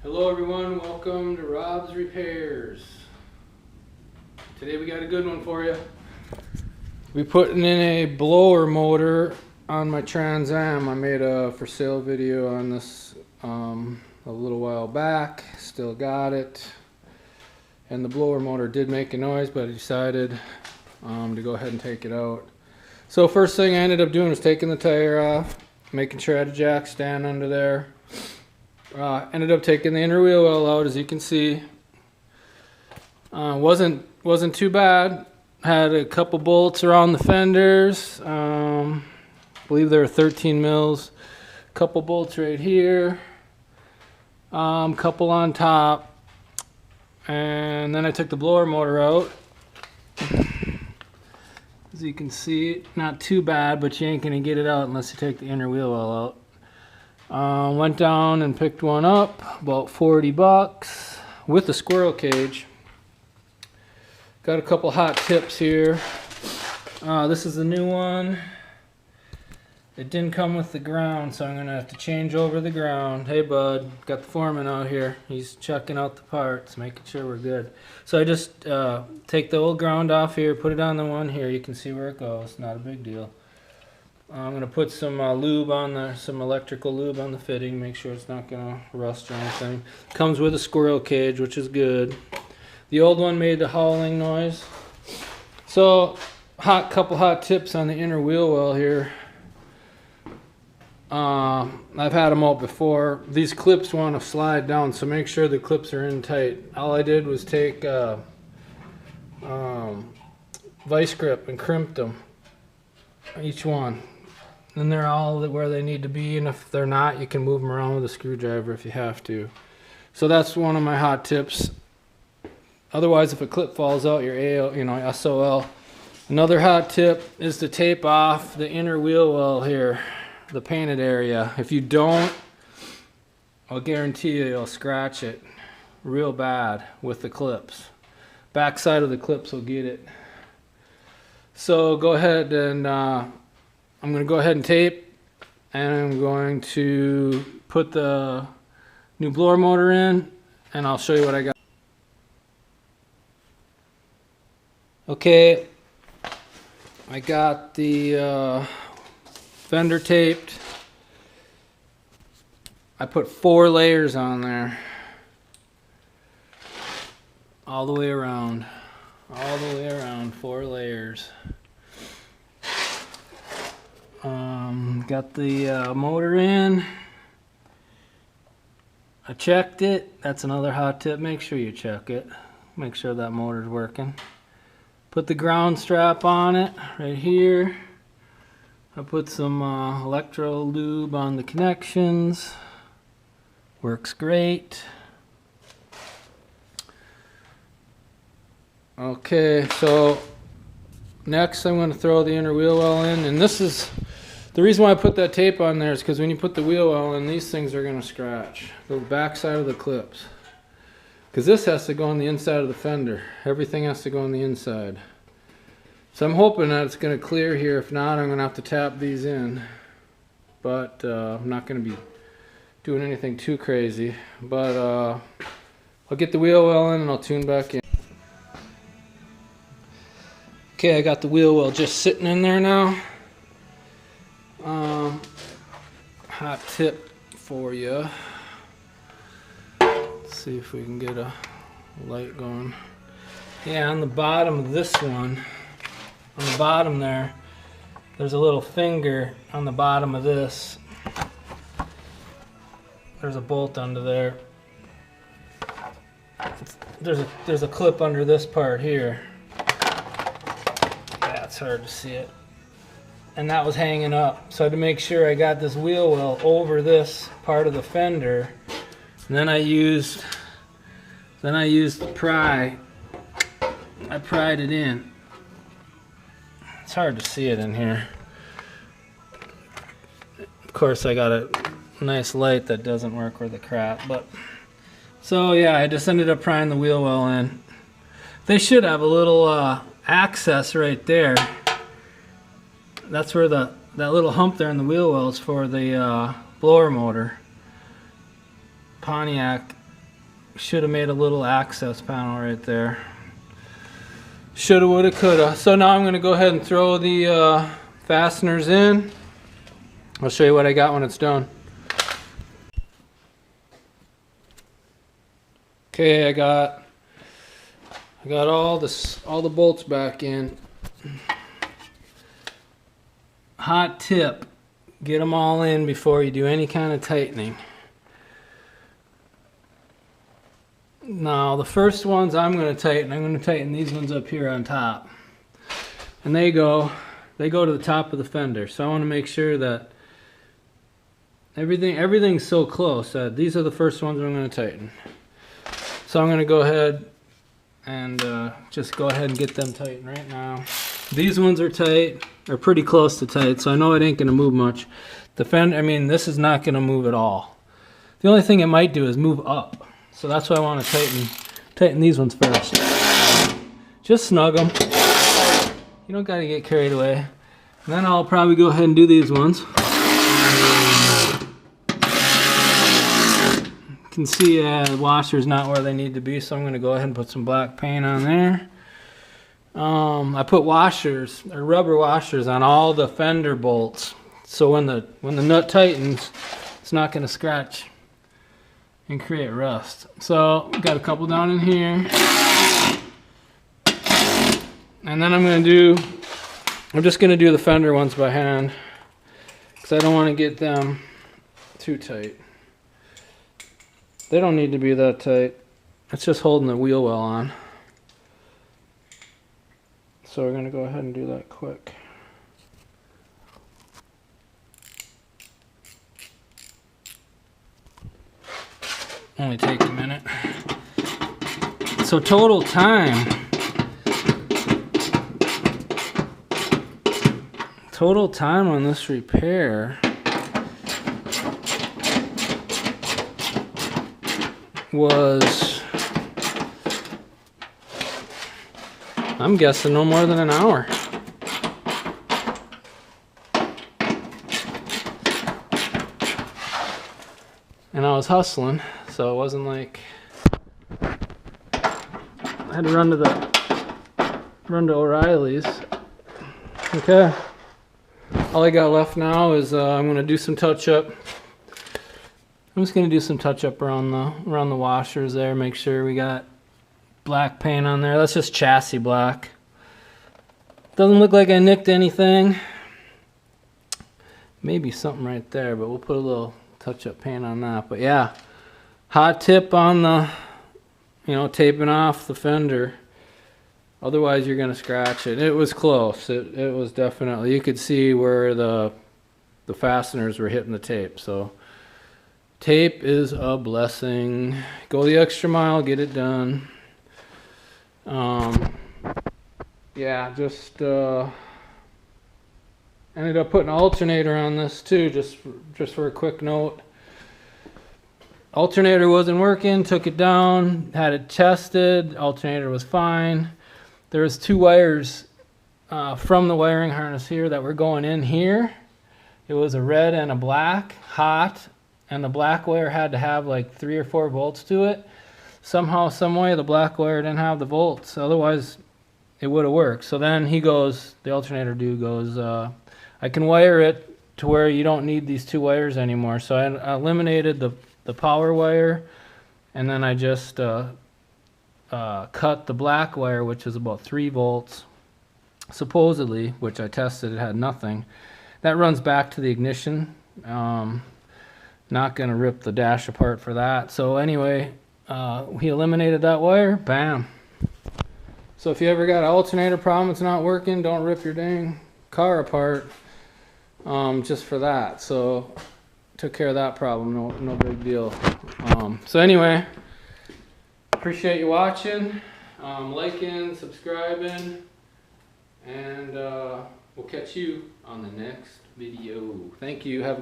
Hello everyone, welcome to Rob's Repairs. Today we got a good one for you. We're putting in a blower motor on my Trans Am. I made a for sale video on this a little while back. Still got it. And the blower motor did make a noise, but I decided to go ahead and take it out. So first thing I ended up doing was taking the tire off, making sure I had a jack stand under there. Ended up taking the inner wheel well out, as you can see. Wasn't too bad. Had a couple bolts around the fenders. I believe there were 13 mils. Couple bolts right here. Couple on top. And then I took the blower motor out. As you can see, not too bad, but you ain't gonna get it out unless you take the inner wheel well out. Went down and picked one up, about 40 bucks with the squirrel cage. Got a couple hot tips here. This is the new one. It didn't come with the ground, so I'm gonna have to change over the ground. Hey bud, got the foreman out here. He's checking out the parts, making sure we're good. So I just take the old ground off here, put it on the one here. You can see where it goes, not a big deal. I'm going to put some lube on there, some electrical lube on the fitting, make sure it's not going to rust or anything. Comes with a squirrel cage, which is good. The old one made the howling noise. So, couple hot tips on the inner wheel well here. I've had them out before. These clips want to slide down, so make sure the clips are in tight. All I did was take vice grip and crimped them, each one. And they're all where they need to be, and if they're not, you can move them around with a screwdriver if you have to. So that's one of my hot tips. Otherwise, if a clip falls out, you're SOL. Another hot tip is to tape off the inner wheel well here, the painted area. If you don't, I'll guarantee you'll scratch it real bad with the clips. Back side of the clips will get it. So go ahead and I'm going to go ahead and tape, and I'm going to put the new blower motor in, and I'll show you what I got. Okay, I got the fender taped. I put 4 layers on there, all the way around, 4 layers. Got the motor in. I checked it. That's another hot tip. Make sure you check it. Make sure that motor's working. Put the ground strap on it right here. I put some electro lube on the connections. Works great. Okay, so next I'm going to throw the inner wheel well in, and this is the reason why I put that tape on there is because when you put the wheel well in, these things are going to scratch the back side of the clips, because this has to go on the inside of the fender. Everything has to go on the inside. So I'm hoping that it's going to clear here. If not, I'm going to have to tap these in, but I'm not going to be doing anything too crazy. But I'll get the wheel well in and I'll tune back in. Okay, I got the wheel well just sitting in there now. Hot tip for you. Let's see if we can get a light going. Yeah, on the bottom of this one, on the bottom there's a little finger on the bottom of this. There's a bolt under there. There's a clip under this part here. It's hard to see it, and that was hanging up, so I had to make sure I got this wheel well over this part of the fender, and then I used the pry. I pried it in. It's hard to see it in here. Of course, I got a nice light that doesn't work worth a crap, but so yeah, I just ended up prying the wheel well in. They should have a little access right there. That's where that little hump there in the wheel well is for the blower motor. Pontiac Should have made a little access panel right there. Shoulda, woulda, coulda. So now I'm going to go ahead and throw the fasteners in. I'll show you what I got when it's done. Okay, I got all the bolts back in. Hot tip: get them all in before you do any kind of tightening. Now the first ones I'm going to tighten these ones up here on top, and they go to the top of the fender. So I want to make sure that everything's so close that these are the first ones I'm going to tighten. So I'm going to go ahead and just go ahead and get them tightened right now. These ones are tight, or pretty close to tight, so I know it ain't going to move much. The fender, I mean, this is not going to move at all. The only thing it might do is move up. So that's why I want to tighten these ones first. Just snug them. You don't got to get carried away. And then I'll probably go ahead and do these ones. You can see the washer's not where they need to be, so I'm going to go ahead and put some black paint on there. I put washers, or rubber washers, on all the fender bolts, so when the nut tightens, it's not going to scratch and create rust. So got a couple down in here, and then I'm just gonna do the fender ones by hand because I don't want to get them too tight. They don't need to be that tight. It's just holding the wheel well on. So we're gonna go ahead and do that quick. Only take a minute. So total time on this repair was, I'm guessing, no more than an hour. And I was hustling, so it wasn't like I had to run to O'Reilly's. Okay, all I got left now is I'm gonna do some touch up. I'm just gonna do some touch up around the washers there. Make sure we got black paint on there. That's just chassis black. Doesn't look like I nicked anything. Maybe something right there, but we'll put a little touch-up paint on that. But yeah, hot tip on the, taping off the fender. Otherwise you're gonna scratch it. It was close. It was definitely, you could see where the fasteners were hitting the tape. So tape is a blessing. Go the extra mile, get it done. Yeah, just ended up putting an alternator on this too, just for a quick note. Alternator wasn't working, took it down, had it tested, alternator was fine. There was 2 wires from the wiring harness here that were going in here. It was a red and a black, hot, and the black wire had to have like 3 or 4 volts to it. Somehow, some way, the black wire didn't have the volts, otherwise it would have worked. So then he goes, the alternator dude goes, I can wire it to where you don't need these 2 wires anymore. So I eliminated the power wire, and then I just cut the black wire, which is about 3 volts, supposedly, which I tested, it had nothing. That runs back to the ignition. Not gonna rip the dash apart for that. So anyway, he eliminated that wire, bam. So if you ever got an alternator problem, it's not working, don't rip your dang car apart just for that. So took care of that problem, no big deal. So anyway, appreciate you watching, liking, subscribing, and we'll catch you on the next video. Thank you, have a good